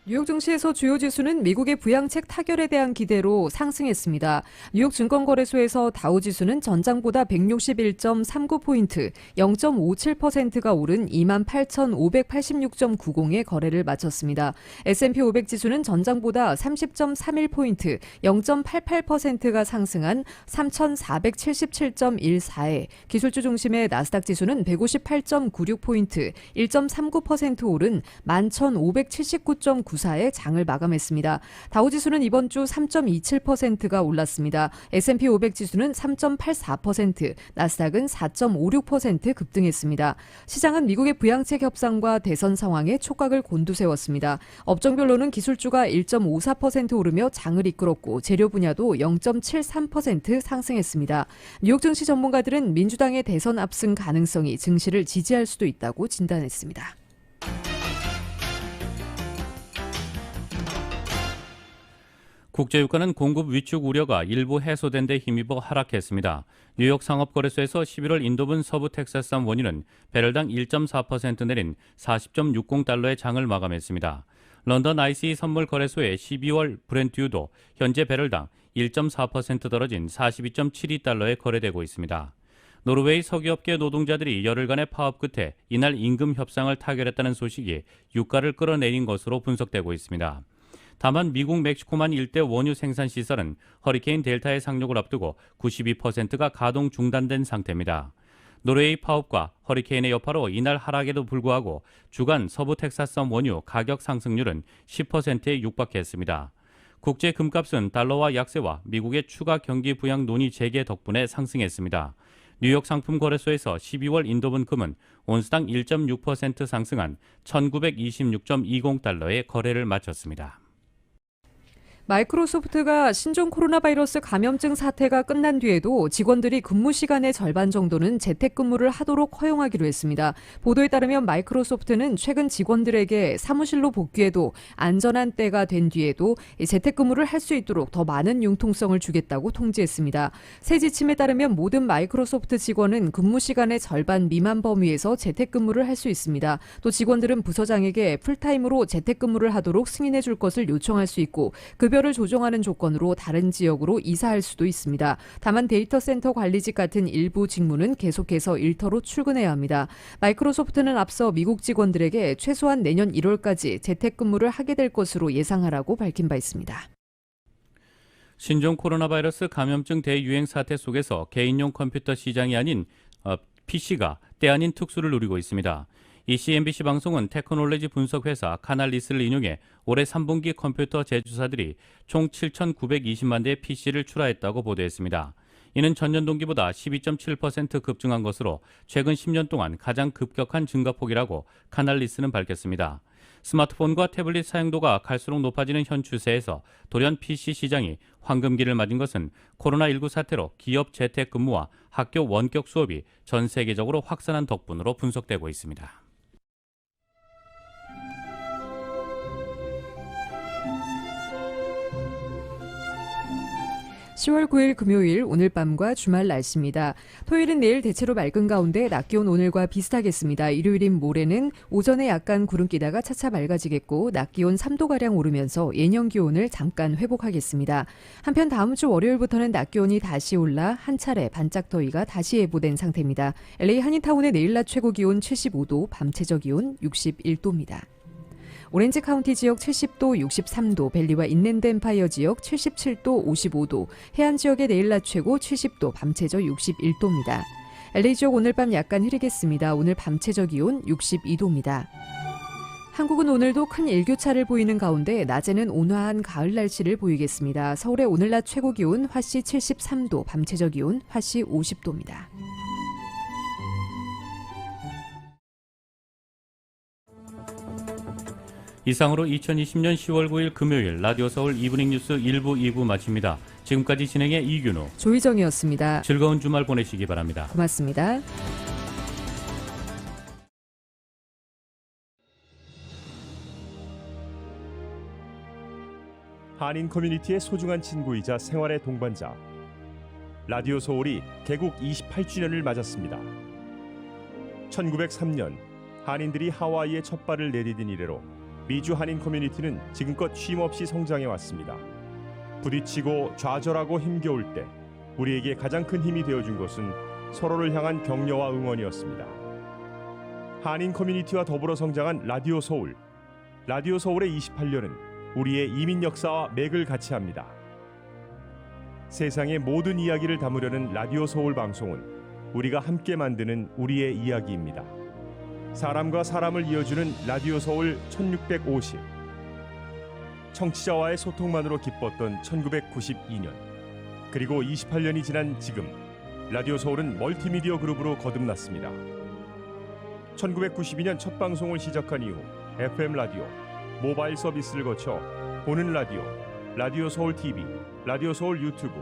뉴욕 증시에서 주요 지수는 미국의 부양책 타결에 대한 기대로 상승했습니다. 뉴욕 증권거래소에서 다우지수는 전장보다 161.39포인트, 0.57%가 오른 28,586.90의 거래를 마쳤습니다. S&P 500 지수는 전장보다 30.31포인트, 0.88%가 상승한 3,477.14에, 기술주 중심의 나스닥 지수는 158.96포인트, 1.39% 오른 11,579.94에 장을 마감했습니다. 다우지수는 이번 주 3.27%가 올랐습니다. S&P 500 지수는 3.84%, 나스닥은 4.56% 급등했습니다. 시장은 미국의 부양책 협상과 대선 상황에 촉각을 곤두세웠습니다. 업종별로는 기술주가 1.54% 오르며 장을 이끌었고 재료 분야도 0.73% 상승했습니다. 뉴욕 증시 전문가들은 민주당의 대선 압승 가능성이 증시를 지지할 수도 있다고 진단했습니다. 국제유가는 공급 위축 우려가 일부 해소된 데 힘입어 하락했습니다. 뉴욕 상업거래소에서 11월 인도분 서부 텍사스산 원유는 배럴당 1.4% 내린 40.60달러의 장을 마감했습니다. 런던 ICE 선물거래소의 12월 브렌트유도 현재 배럴당 1.4% 떨어진 42.72달러에 거래되고 있습니다. 노르웨이 석유업계 노동자들이 열흘간의 파업 끝에 이날 임금 협상을 타결했다는 소식이 유가를 끌어내린 것으로 분석되고 있습니다. 다만 미국 멕시코만 일대 원유 생산 시설은 허리케인 델타의 상륙을 앞두고 92%가 가동 중단된 상태입니다. 노르웨이 파업과 허리케인의 여파로 이날 하락에도 불구하고 주간 서부 텍사스산 원유 가격 상승률은 10%에 육박했습니다. 국제 금값은 달러와 약세와 미국의 추가 경기 부양 논의 재개 덕분에 상승했습니다. 뉴욕 상품거래소에서 12월 인도분 금은 온스당 1.6% 상승한 1926.20달러에 거래를 마쳤습니다. 마이크로소프트가 신종 코로나 바이러스 감염증 사태가 끝난 뒤에도 직원들이 근무 시간의 절반 정도는 재택근무를 하도록 허용하기로 했습니다. 보도에 따르면 마이크로소프트는 최근 직원들에게 사무실로 복귀해도 안전한 때가 된 뒤에도 재택근무를 할 수 있도록 더 많은 융통성을 주겠다고 통지했습니다. 새 지침에 따르면 모든 마이크로소프트 직원은 근무 시간의 절반 미만 범위에서 재택근무를 할 수 있습니다. 또 직원들은 부서장에게 풀타임으로 재택근무를 하도록 승인해 줄 것을 요청할 수 있고 급여를 조정하는 조건으로 다른 지역으로 이사할 수도 있습니다. 다만 데이터 센터 관리직 같은 일부 직무는 계속해서 일터로 출근해야 합니다. 마이크로소프트는 앞서 미국 직원들에게 최소한 내년 1월까지 재택근무를 하게 될 것으로 예상하라고 밝힌 바 있습니다. 신종 코로나 바이러스 감염증 대유행 사태 속에서 개인용 컴퓨터 시장이 아닌 PC가 때 아닌 특수를 누리고 있습니다. 이 CNBC 방송은 테크놀로지 분석 회사 카날리스를 인용해 올해 3분기 컴퓨터 제조사들이 총 7,920만 대의 PC를 출하했다고 보도했습니다. 이는 전년 동기보다 12.7% 급증한 것으로 최근 10년 동안 가장 급격한 증가폭이라고 카날리스는 밝혔습니다. 스마트폰과 태블릿 사용도가 갈수록 높아지는 현 추세에서 돌연 PC 시장이 황금기를 맞은 것은 코로나19 사태로 기업 재택근무와 학교 원격 수업이 전 세계적으로 확산한 덕분으로 분석되고 있습니다. 10월 9일 금요일 오늘 밤과 주말 날씨입니다. 토요일은 내일 대체로 맑은 가운데 낮 기온 오늘과 비슷하겠습니다. 일요일인 모레는 오전에 약간 구름 끼다가 차차 맑아지겠고 낮 기온 3도가량 오르면서 예년 기온을 잠깐 회복하겠습니다. 한편 다음 주 월요일부터는 낮 기온이 다시 올라 한 차례 반짝 더위가 다시 예보된 상태입니다. LA 한인타운의 내일 낮 최고 기온 75도, 밤 최저 기온 61도입니다. 오렌지 카운티 지역 70도, 63도, 벨리와 인랜드 엠파이어 지역 77도, 55도, 해안 지역의 내일 낮 최고 70도, 밤 최저 61도입니다. LA 지역 오늘 밤 약간 흐리겠습니다. 오늘 밤 최저 기온 62도입니다. 한국은 오늘도 큰 일교차를 보이는 가운데 낮에는 온화한 가을 날씨를 보이겠습니다. 서울의 오늘 낮 최고 기온 화씨 73도, 밤 최저 기온 화씨 50도입니다. 이상으로 2020년 10월 9일 금요일 라디오 서울 이브닝 뉴스 1부 2부 마칩니다. 지금까지 진행의 이균호, 조희정이었습니다. 즐거운 주말 보내시기 바랍니다. 고맙습니다. 한인 커뮤니티의 소중한 친구이자 생활의 동반자. 라디오 서울이 개국 28주년을 맞았습니다. 1903년 한인들이 하와이에 첫 발을 내디딘 이래로 미주 한인 커뮤니티는 지금껏 쉼없이 성장해 왔습니다. 부딪히고 좌절하고 힘겨울 때 우리에게 가장 큰 힘이 되어준 것은 서로를 향한 격려와 응원이었습니다. 한인 커뮤니티와 더불어 성장한 라디오 서울. 라디오 서울의 28년은 우리의 이민 역사와 맥을 같이 합니다. 세상의 모든 이야기를 담으려는 라디오 서울 방송은 우리가 함께 만드는 우리의 이야기입니다. 사람과 사람을 이어주는 라디오 서울 1650. 청취자와의 소통만으로 기뻤던 1992년. 그리고 28년이 지난 지금 라디오 서울은 멀티미디어 그룹으로 거듭났습니다. 1992년 첫 방송을 시작한 이후 FM 라디오, 모바일 서비스를 거쳐 보는 라디오, 라디오 서울 TV, 라디오 서울 유튜브,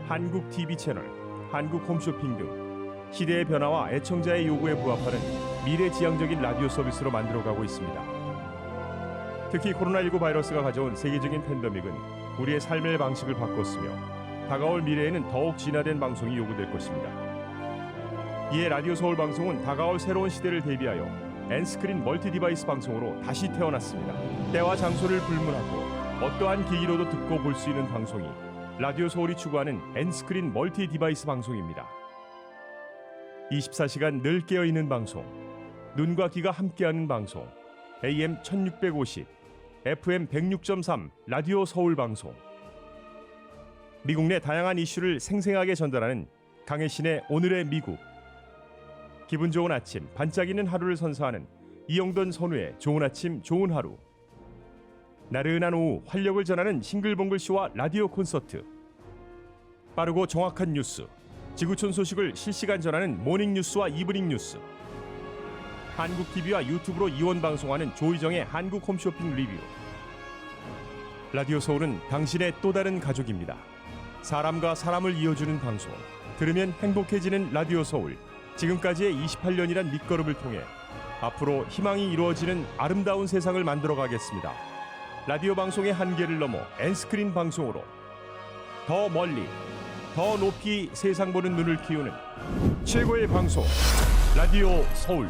한국 TV 채널, 한국 홈쇼핑 등 시대의 변화와 애청자의 요구에 부합하는 미래지향적인 라디오 서비스로 만들어가고 있습니다. 특히 코로나19 바이러스가 가져온 세계적인 팬데믹은 우리의 삶의 방식을 바꿨으며 다가올 미래에는 더욱 진화된 방송이 요구될 것입니다. 이에 라디오 서울 방송은 다가올 새로운 시대를 대비하여 N스크린 멀티 디바이스 방송으로 다시 태어났습니다. 때와 장소를 불문하고 어떠한 기기로도 듣고 볼 수 있는 방송이 라디오 서울이 추구하는 N스크린 멀티 디바이스 방송입니다. 24시간 늘 깨어있는 방송, 눈과 귀가 함께하는 방송, AM 1650, FM 106.3 라디오 서울 방송. 미국 내 다양한 이슈를 생생하게 전달하는 강혜신의 오늘의 미국. 기분 좋은 아침, 반짝이는 하루를 선사하는 이영돈 선우의 좋은 아침 좋은 하루. 나른한 오후 활력을 전하는 싱글벙글쇼와 라디오 콘서트. 빠르고 정확한 뉴스, 지구촌 소식을 실시간 전하는 모닝뉴스와 이브닝 뉴스. 한국TV와 유튜브로 이원 방송하는 조희정의 한국 홈쇼핑 리뷰. 라디오 서울은 당신의 또 다른 가족입니다. 사람과 사람을 이어주는 방송, 들으면 행복해지는 라디오 서울. 지금까지의 28년이란 밑거름을 통해 앞으로 희망이 이루어지는 아름다운 세상을 만들어 가겠습니다. 라디오 방송의 한계를 넘어 N스크린 방송으로 더 멀리, 더 높이 세상 보는 눈을 키우는 최고의 방송, 라디오 서울.